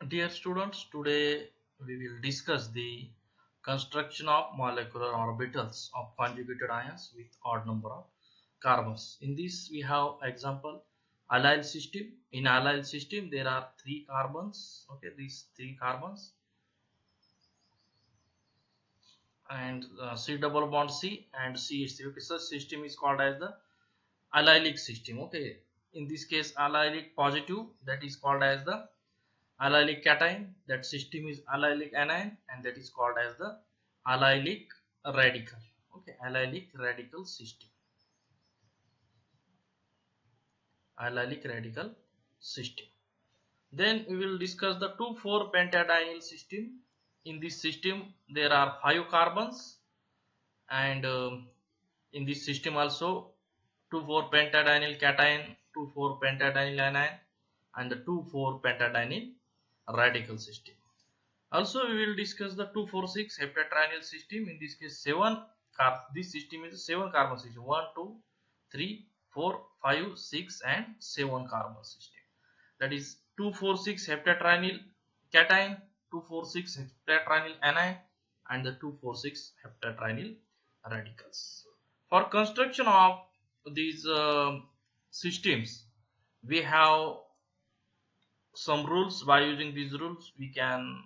Dear students, today we will discuss the construction of molecular orbitals of conjugated ions with odd number of carbons. In this we have example allyl system. In allyl system there are three carbons. Okay, these three carbons and C double bond C and CH3. Okay, such system is called as the allylic system. Okay, in this case allylic positive, that is called as the allylic cation. That system is allylic anion and that is called as the allylic radical. Okay, allylic radical system. Allylic radical system. Then we will discuss the 2,4 pentadienyl system. In this system there are 5 carbons and in this system also 2,4 pentadienyl cation, 2,4 pentadienyl anion and the 2,4 pentadienyl radical system. Also, we will discuss the 2,4,6 heptatrinyl system. In this case, this system is a 7 carbon system. 1, 2, 3, 4, 5, 6, and 7 carbon system. That is 2,4,6 heptatrinyl cation, 2,4,6 heptatrinyl anion, and the 2,4,6 heptatrinyl radicals. For construction of these systems, we have some rules. By using these rules, we can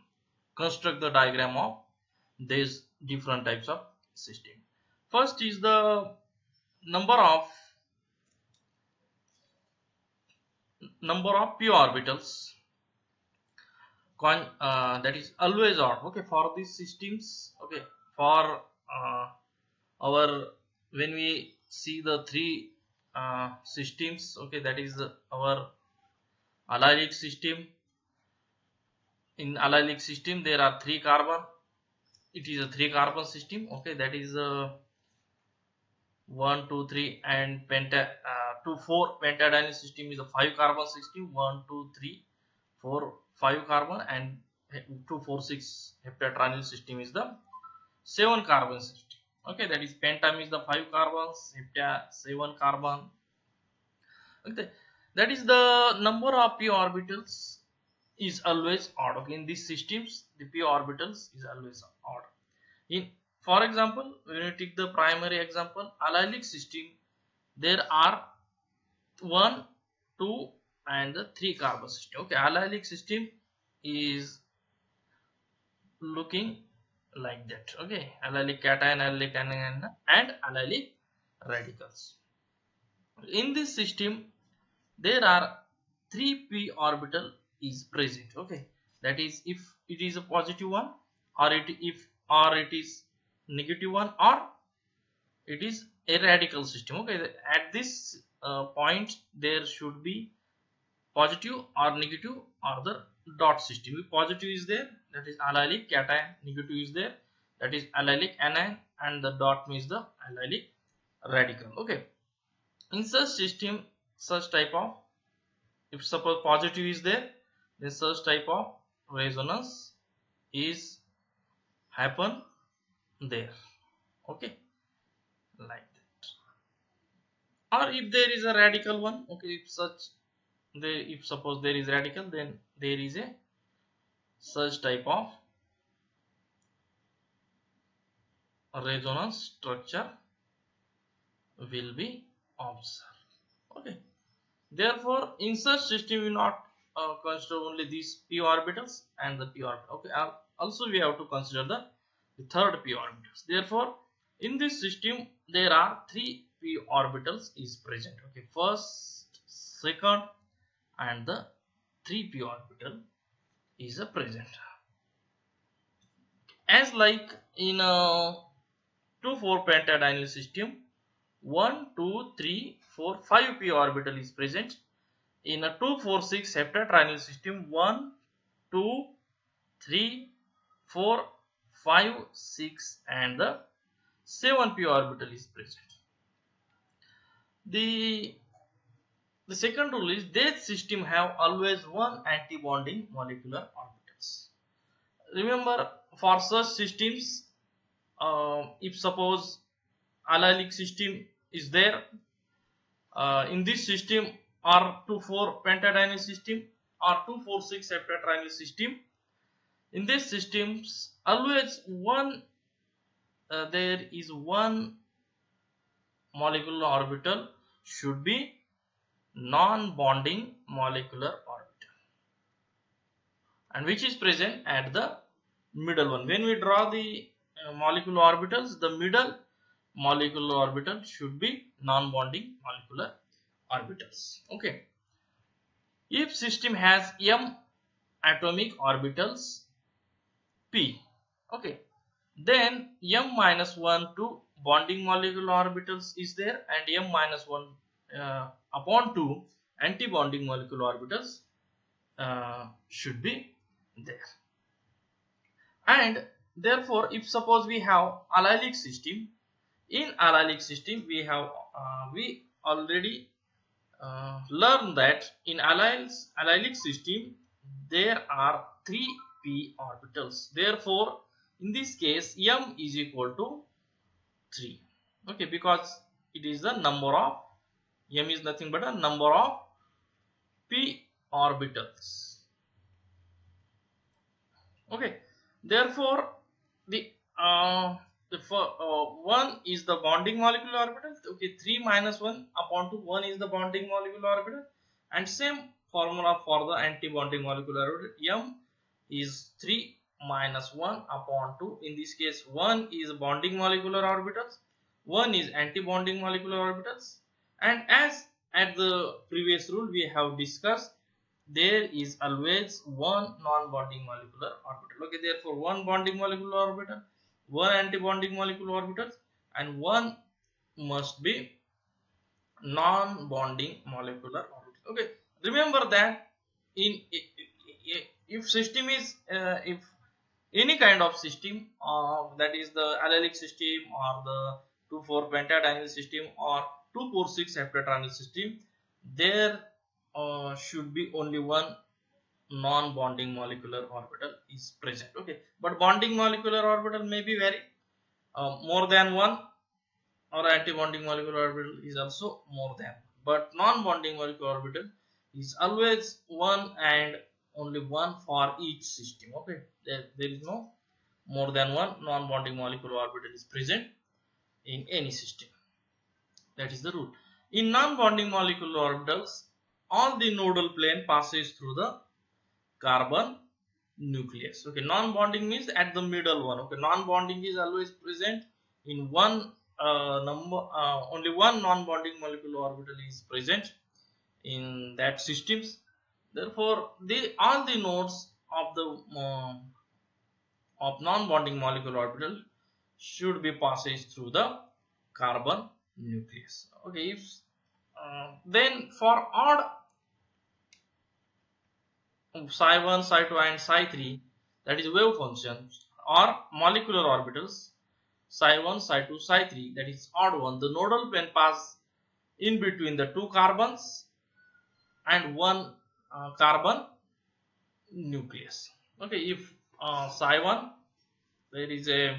construct the diagram of these different types of system. First is the number of p orbitals, that is always odd. Okay, for these systems. Okay, for our when we see the three systems. Okay, that is our allylic system. In allylic system there are 3 carbon. It is a 3 carbon system. Okay, that is 1, 2, 3 and 2, 4 pentadienyl system is a 5 carbon system. 1, 2, 3, 4, 5 carbon, and 2, 4, 6 heptatrinyl system is the 7 carbon system. Okay, that is pentam is the 5 carbons, hepta 7 carbon. Okay, that is the number of p orbitals is always odd. Okay, in these systems the p orbitals is always odd. In, for example, when you take the primary example, allylic system, there are 1, 2 and the 3 carbon system. Okay, allylic system is looking like that. Okay, allylic cation, allylic anion and allylic radicals. In this system there are 3 p orbital is present. Okay, that is if it is a positive one, or it is negative one, or it is a radical system. Okay, at this point there should be positive or negative or the dot system. If positive is there, that is allylic cation. Negative is there, that is allylic anion, and the dot means the allylic radical. Okay, in such system, such type of, if suppose positive is there, then such type of resonance is happen there. Okay, like that. Or if there is a radical one. Okay, if suppose there is radical, then there is a such type of resonance structure will be observed. Okay, therefore in such system we not consider only these p orbitals and the p orbital. Okay, also we have to consider the third p orbitals. Therefore in this system there are 3 p orbitals is present. Okay, first, second and the 3 p orbital is a present. As like in a 2,4 pentadienyl system, 1, 2, 3, 4, 5 p orbital is present. In a 2,4,6 heptatrinyl system, 1, 2, 3, 4, 5, 6 and the 7 p orbital is present. The second rule is that system have always one antibonding molecular orbitals. Remember, for such systems, if suppose allylic system is there, in this system or 2,4 pentadienyl system, or 246 heptatrynyl system. In these systems, always there is one molecular orbital should be non-bonding molecular orbital, and which is present at the middle one. When we draw the molecular orbitals, the middle molecular orbital should be non-bonding molecular orbitals. Okay. If system has m atomic orbitals p, okay, then m minus 1 to bonding molecular orbitals is there, and m minus 1 upon 2 anti-bonding molecular orbitals should be there. And therefore, if suppose we have allylic system, in allylic system we have we already learned that in allylic system there are 3 p orbitals. Therefore, in this case m is equal to 3. Okay, because it is the number of m is nothing but a number of p orbitals. Okay, therefore the one is the bonding molecular orbital. Okay, 3 minus 1 upon 2, 1 is the bonding molecular orbital, and same formula for the anti-bonding molecular orbital. M is 3 minus 1 upon 2. In this case, 1 is bonding molecular orbitals, 1 is anti-bonding molecular orbitals, and as at the previous rule we have discussed, there is always one non-bonding molecular orbital. Okay, therefore one bonding molecular orbital, one anti-bonding molecular orbital, and one must be non-bonding molecular orbital. Okay, remember that in if system is if any kind of system, that is the allylic system or the 2,4 pentadiene system or 2,4,6 heptatrynyl system, there should be only one non-bonding molecular orbital is present. Okay, but bonding molecular orbital may be very more than one, or anti-bonding molecular orbital is also more than, but non-bonding molecular orbital is always one and only one for each system. Okay, there is no more than one non-bonding molecular orbital is present in any system. That is the rule. In non-bonding molecular orbitals, all the nodal plane passes through the carbon nucleus. Okay, non-bonding means at the middle one. Okay, non-bonding is always present in one only one non-bonding molecular orbital is present in that systems. Therefore, all the nodes of the of non-bonding molecular orbital should be passes through the carbon nucleus. Okay, if then for odd psi1, psi2 and psi3, that is wave functions or molecular orbitals, psi1, psi2, psi3, that is odd one, the nodal plane pass in between the two carbons and one carbon nucleus. Okay, if psi1 there is a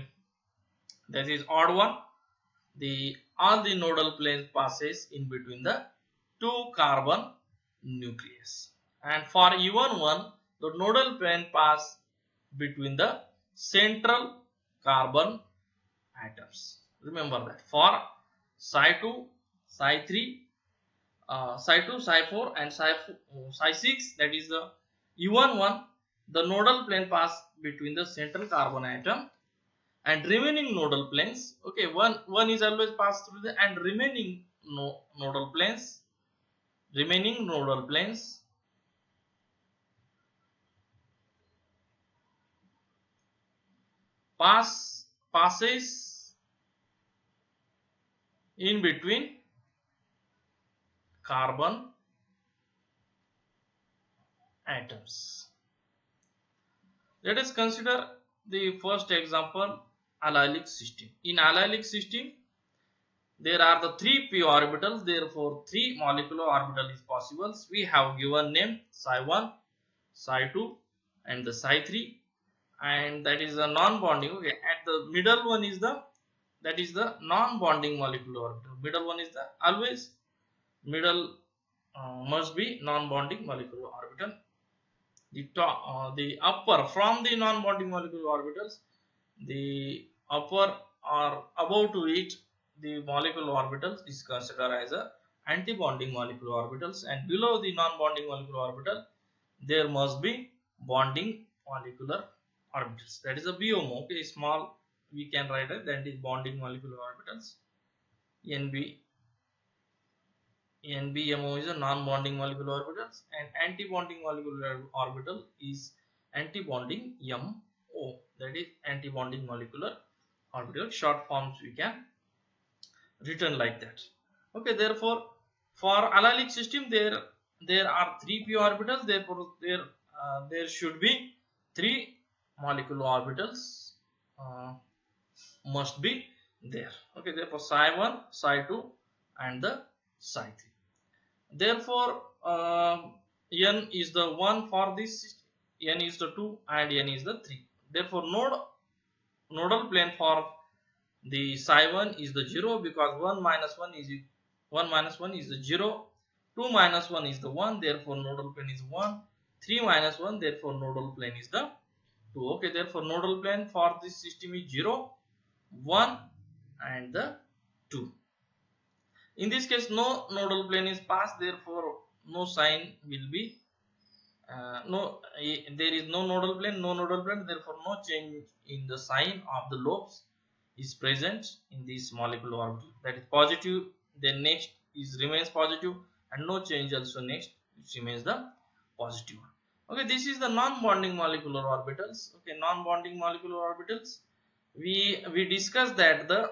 that is odd one, all the nodal plane passes in between the two carbon nucleus, and for even one the nodal plane pass between the central carbon atoms. Remember that for psi2, psi3, psi2, psi4 and psi6, that is the even one, the nodal plane pass between the central carbon atom and remaining nodal planes. Okay, one is always passed through the, and remaining nodal planes passes in between carbon atoms. Let us consider the first example, allylic system. In allylic system, there are the 3 p orbitals, therefore 3 molecular orbital is possible. We have given name psi1, psi2 and the psi3, and that is a non-bonding. Okay, at the middle one is the non-bonding molecular orbital. Middle one is the always middle must be non-bonding molecular orbital. the upper from the non-bonding molecular orbitals, the upper or above to it the molecular orbitals is considered as a anti-bonding molecular orbitals, and below the non-bonding molecular orbital there must be bonding molecular orbitals. That is a BMO. Okay, small we can write it, that is bonding molecular orbitals. NB NBMO is a non-bonding molecular orbitals, and anti-bonding molecular orbital is anti-bonding MO, that is anti-bonding molecular orbital. Short forms we can written like that. Okay, therefore for allylic system there are three p orbitals, therefore there should be three molecular orbitals uh, must be there. Okay, therefore psi1, psi2 and the psi3. Therefore n is the 1 for this system, n is the 2 and n is the 3. Therefore nodal plane for the psi1 is the 0, because 1 minus 1 is 1 minus 1 is the 0, 2 minus 1 is the 1, therefore nodal plane is 1, 3 minus 1, therefore nodal plane is the 2. Okay, therefore nodal plane for this system is 0, 1 and the 2. In this case no nodal plane is passed, therefore no sign will be there is no nodal plane, therefore no change in the sign of the lobes is present in this molecular orbital. That is positive, then next is remains positive, and no change also next, which remains the positive one. Okay, this is the non-bonding molecular orbitals. Okay, non-bonding molecular orbitals, we discussed that the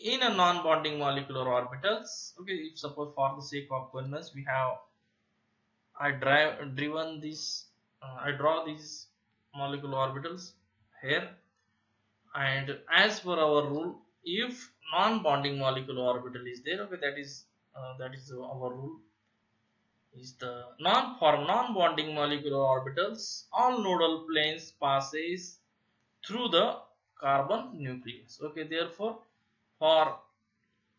in a non-bonding molecular orbitals. Okay, if suppose for the sake of convenience we have I draw these molecular orbitals here, and as per our rule, if non-bonding molecular orbital is there, okay, that is our rule is the non-bonding molecular orbitals, all nodal planes passes through the carbon nucleus. Okay, therefore for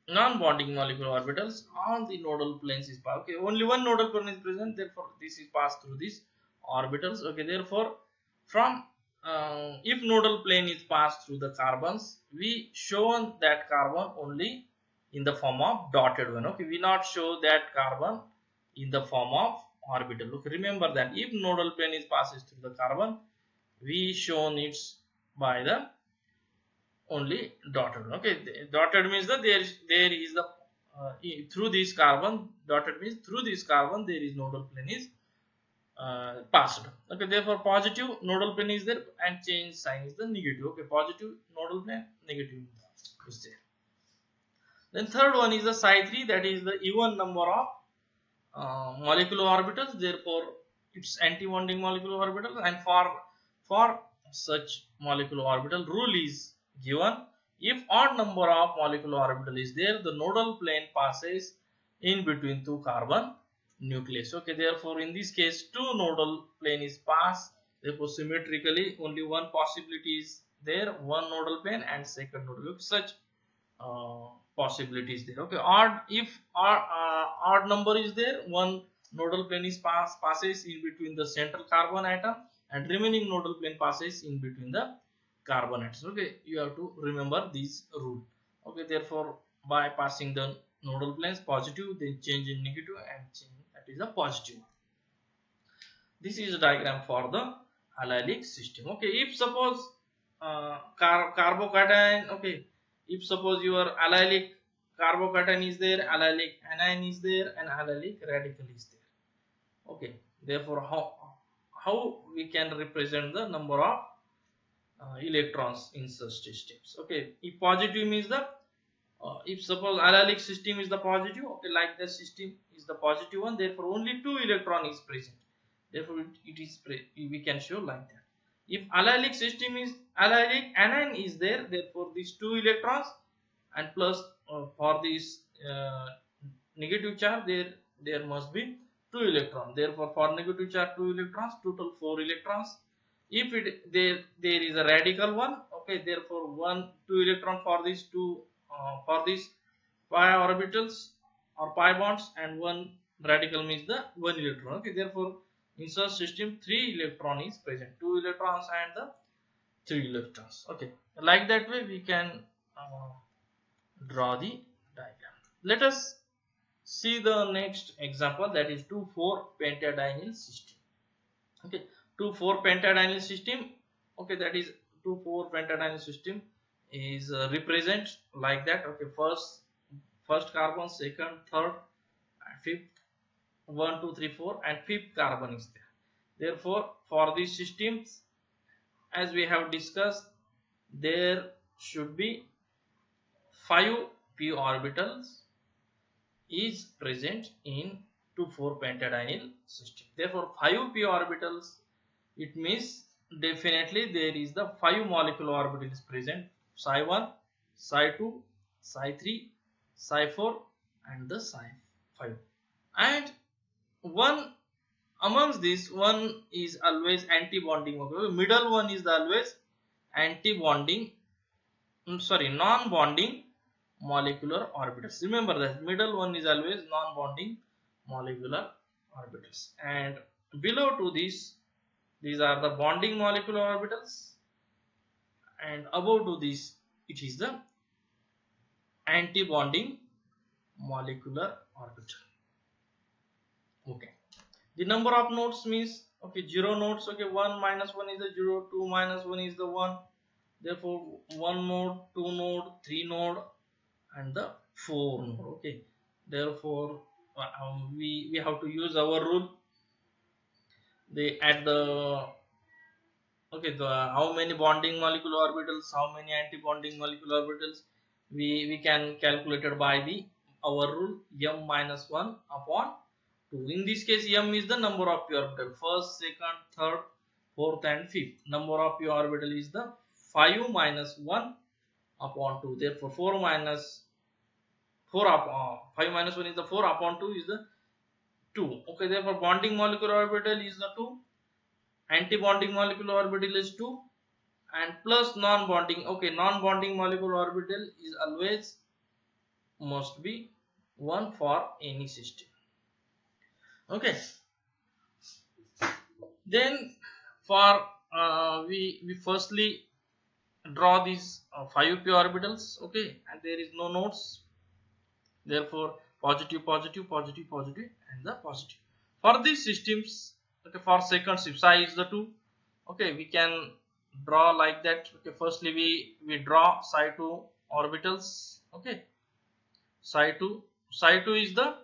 non-bonding molecular orbitals all the nodal planes is passed. Okay, only one nodal plane is present, therefore this is passed through these orbitals. Okay, therefore from if nodal plane is passed through the carbons, we shown that carbon only in the form of dotted one. Okay, we not show that carbon in the form of orbital. Okay, remember that if nodal plane is passes through the carbon, we shown it by the only dotted. Okay, dotted means that there is the through this carbon, dotted means through this carbon there is nodal plane is passed. Okay, therefore positive nodal plane is there and change sign is the negative. Okay, positive nodal plane, negative is there. Then third one is the psi3, that is the even number of molecular orbitals, therefore it's anti-bonding molecular orbital. And for such molecular orbital rule is given, if odd number of molecular orbital is there, the nodal plane passes in between two carbon nucleus. Okay, therefore in this case two nodal plane is passed, therefore symmetrically only one possibility is there, one nodal plane and second nodal. Such possibilities there. Okay, odd, if odd number is there, one nodal plane is passes in between the central carbon atom, and remaining nodal plane passes in between the carbon atoms. Okay, you have to remember this rule. Okay, therefore by passing the nodal planes positive, then change in negative and change, that is a positive. This is a diagram for the allylic system. Okay, if suppose carbocation, okay, if suppose your allylic carbocation is there, allylic anion is there, and allylic radical is there. Okay, therefore how we can represent the number of electrons in such systems. Okay, if positive means the if suppose allylic system is the positive, okay, like the system is the positive one, therefore only two electron is present, therefore it is we can show like that. If allylic system is allylic anion is there, therefore these two electrons and plus for this negative charge there must be two electrons, therefore for negative charge two electrons, total four electrons. If it there is a radical one, okay, therefore two electron for these two for these pi orbitals or pi bonds, and one radical means the one electron. Okay, therefore In such system, 3 electron is present, 2 electrons and the 3 electrons. Okay, like that way we can draw the diagram. Let us see the next example, that is 2,4 pentadienyl system. Okay, 2,4 pentadienyl system. Okay, that is 2,4 pentadienyl system is represent like that. Okay, first carbon, second, third, fifth, 1 2 3 4, and fifth carbon is there. Therefore, for these systems, as we have discussed, there should be 5 p orbitals is present in 2,4 pentadienyl system. Therefore, 5 p orbitals, it means definitely there is the 5 molecular orbitals present: psi 1, psi 2, psi 3, psi 4, and the psi 5. And one amongst this, one is always anti-bonding. Middle one is always anti-bonding, non-bonding molecular orbitals. Remember that middle one is always non-bonding molecular orbitals. And below to this, these are the bonding molecular orbitals, and above to this, it is the anti-bonding molecular orbital. Okay, the number of nodes means, okay, 0 nodes. Okay, 1 minus 1 is the 0, 2 minus 1 is the 1. Therefore, 1 node, 2 node, 3 node, and the 4 node. Okay, therefore we have to use our rule. They add the, okay, the how many bonding molecular orbitals, how many anti-bonding molecular orbitals, we can calculate it by the our rule, m minus 1 upon 2. In this case, m is the number of p orbital, first, second, third, fourth, and fifth. Number of p orbital is the 5 minus 1 upon 2. Therefore, 4 minus 4 upon 5 minus 1 is the 4 upon 2 is the 2. Okay, therefore bonding molecular orbital is the 2, anti-bonding molecular orbital is 2, and plus non-bonding. Okay, non-bonding molecular orbital is always must be 1 for any system. Okay, then for we firstly draw these 5 p orbitals. Okay, and there is no nodes. Therefore, positive, positive, positive, positive, and the positive. For these systems, okay, for second shift, psi is the 2. Okay, we can draw like that. Okay, firstly we draw psi 2 orbitals. Okay, psi 2 is the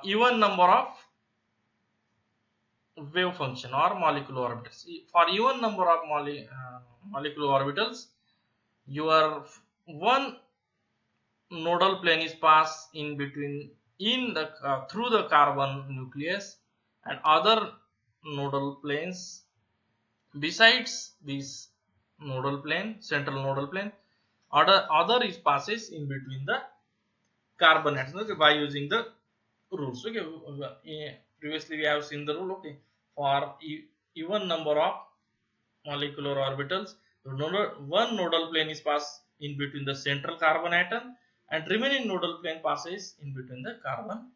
even number of wave function or molecular orbitals. For even number of molecular orbitals, your one nodal plane is passed in between through the carbon nucleus, and other nodal planes besides this nodal plane, central nodal plane, other is passes in between the carbon atoms, okay, by using the rules. Okay, previously we have seen the rule. Okay, for even number of molecular orbitals, one nodal plane is passed in between the central carbon atom, and remaining nodal plane passes in between the carbon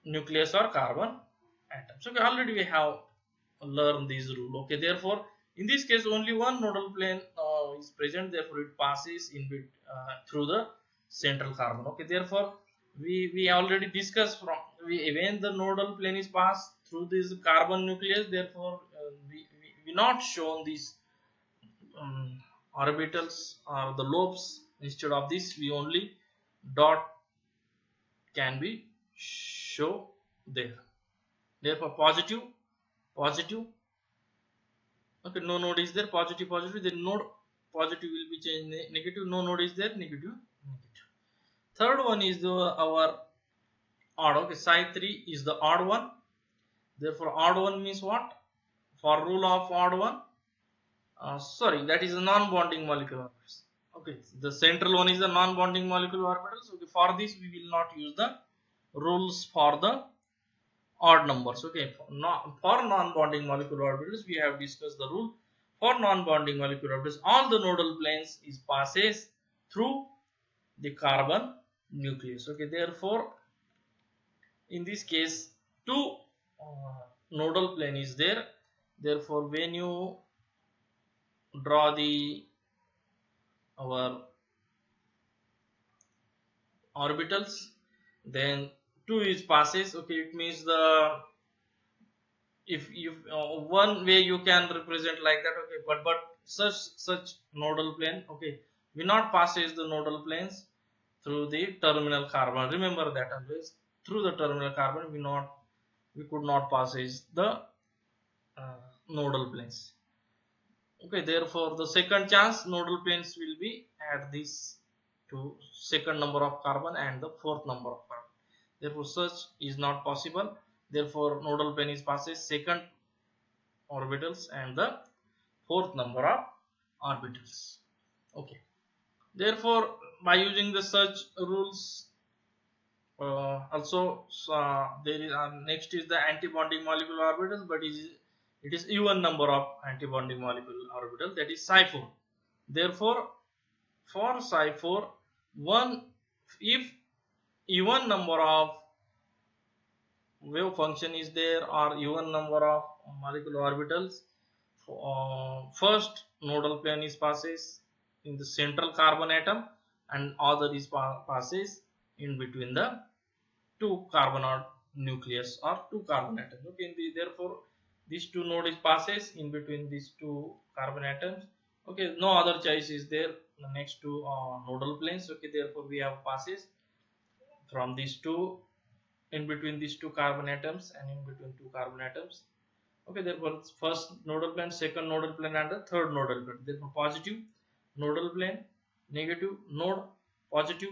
nucleus or carbon atoms. Okay, already we have learned this rule. Okay, therefore in this case only one nodal plane is present, therefore it passes through the central carbon. Okay, therefore we already discussed from when the nodal plane is passed through this carbon nucleus, therefore we not shown these orbitals or the lobes. Instead of this, we only dot can be show there. Therefore positive, positive. Okay, no node is there, positive, positive. Then node positive will be changed negative. No node is there, negative, negative. Third one is our odd. Okay, psi 3 is the odd one. Therefore odd one means what? For rule of odd one, sorry, that is a non-bonding molecular orbitals. Okay, the central one is the non-bonding molecular orbitals. Okay, for this we will not use the rules for the odd numbers. Okay, for non-bonding molecular orbitals we have discussed the rule. For non-bonding molecular orbitals, all the nodal planes is passes through the carbon nucleus. Okay, therefore in this case 2 nodal plane is there. Therefore, when you draw the our orbitals, then 2 is passes. Okay, it means the if one way you can represent like that. Okay, but such nodal plane, okay, we not passes the nodal planes through the terminal carbon. Remember that always, through the terminal carbon we could not passes the nodal planes. Okay, therefore the second chance nodal planes will be at this to second number of carbon and the fourth number of carbon. Therefore such is not possible. Therefore nodal plane is passes second orbitals and the fourth number of orbitals. Okay, therefore by using the such rules, also there is next is the anti-bonding molecular orbital, but it is even number of anti-bonding molecular orbital, that is psi 4. Therefore for psi 4, one if even number of wave function is there or even number of molecular orbitals, first nodal plane is passes in the central carbon atom and other is passes in between the two carbon or nucleus or two carbon atoms. Okay, therefore these two node is passes in between these two carbon atoms. Okay, no other choice is there next to nodal planes. Okay, therefore we have passes from these two, in between these two carbon atoms and in between two carbon atoms. Okay, therefore first nodal plane, second nodal plane and the third nodal plane. Therefore positive nodal plane, negative node, positive,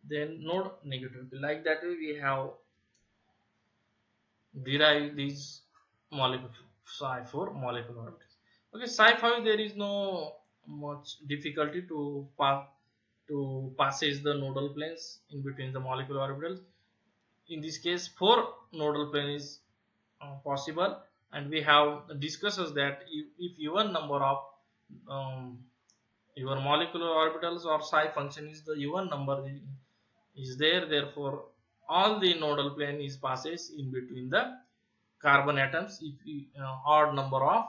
then node, negative. Like that way we have derive these molecule psi 4 molecular orbitals. Okay, psi 5 there is no much difficulty to passes the nodal planes in between the molecular orbitals. In this case 4 nodal plane is possible, and we have discusses that if even number of um, your molecular orbitals or psi function is the even number is there, therefore all the nodal plane is passes in between the carbon atoms if odd number of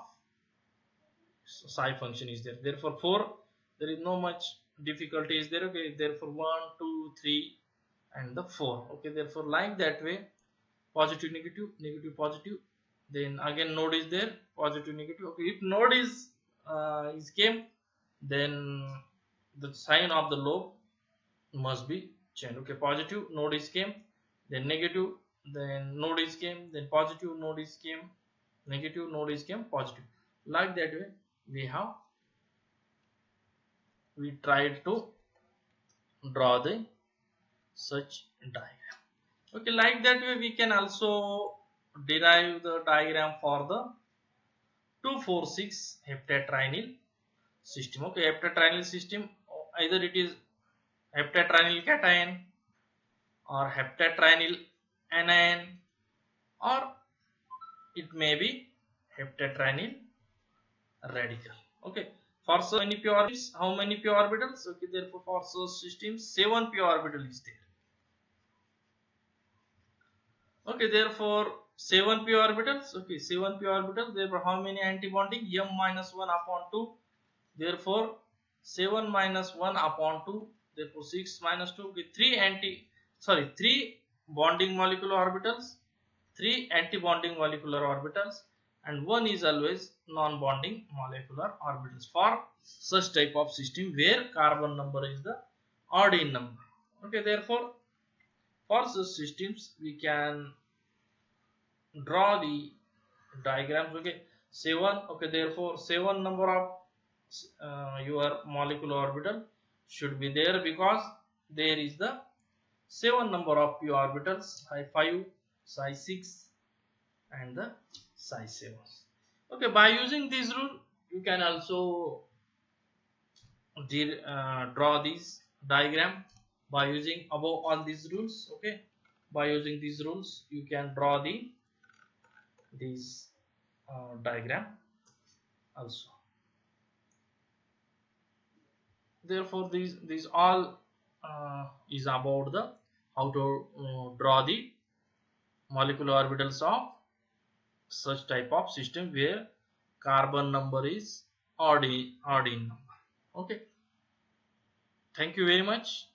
psi function is there. Therefore 4 there is no much difficulty is there. Okay, therefore 1 2 3 and the 4. Okay, therefore like that way positive negative negative positive, then again node is there, positive negative. Okay, if node is came, then the sign of the lobe must be changed. Okay, positive node is came, then negative, then node is came, then positive node is came, negative node is came, positive. Like that way we tried to draw the such diagram. Okay, like that way we can also derive the diagram for the 2,4,6 heptatrinyl system. Okay, heptatrinyl system, either it is heptatrinyl cation or heptatrinyl anion, or it may be heptatrinyl radical. Okay, for so many p orbitals, how many p orbitals? Okay, therefore for such systems 7 p orbital is there. Okay, therefore 7 p orbitals. Okay, 7 p orbitals, therefore how many anti-bonding? M minus 1 upon 2. Therefore 7 minus 1 upon 2, therefore 6 minus 2. Okay, 3 bonding molecular orbitals, 3 anti-bonding molecular orbitals, and 1 is always non-bonding molecular orbitals for such type of system where carbon number is the odd in number. Okay, therefore for such systems we can draw the diagrams. Okay, 7. Okay, therefore 7 number of your molecular orbital should be there, because there is the 7 number of p orbitals, psi 5, psi 6 and the psi 7. Okay, by using this rule you can also draw this diagram by using above all these rules. Okay, by using these rules you can draw this diagram also. Therefore these all is about the how to draw the molecular orbitals of such type of system where carbon number is odd in number. Okay, thank you very much.